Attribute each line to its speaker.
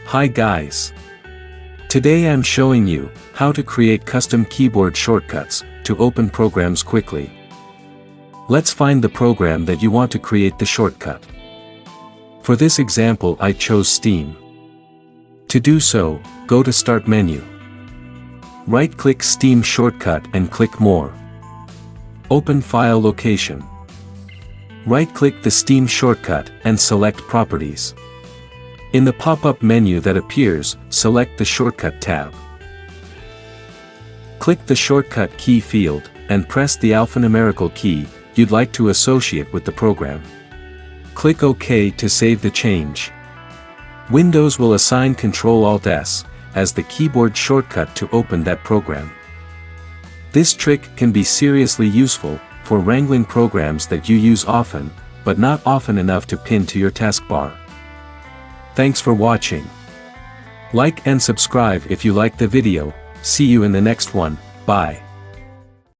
Speaker 1: Hi guys! Today I'm showing you how to create custom keyboard shortcuts to open programs quickly. Let's find the program that you want to create the shortcut. For this example I chose Steam. To do so, go to Start menu. Right-click Steam shortcut and click More. Open File Location. Right-click the Steam shortcut and select Properties. In the pop-up menu that appears, select the Shortcut tab. Click the Shortcut Key field, and press the alphanumerical key you'd like to associate with the program. Click OK to save the change. Windows will assign Ctrl-Alt-S as the keyboard shortcut to open that program. This trick can be seriously useful for wrangling programs that you use often, but not often enough to pin to your taskbar. Thanks for watching. Like and subscribe if you like the video. See you in the next one. Bye.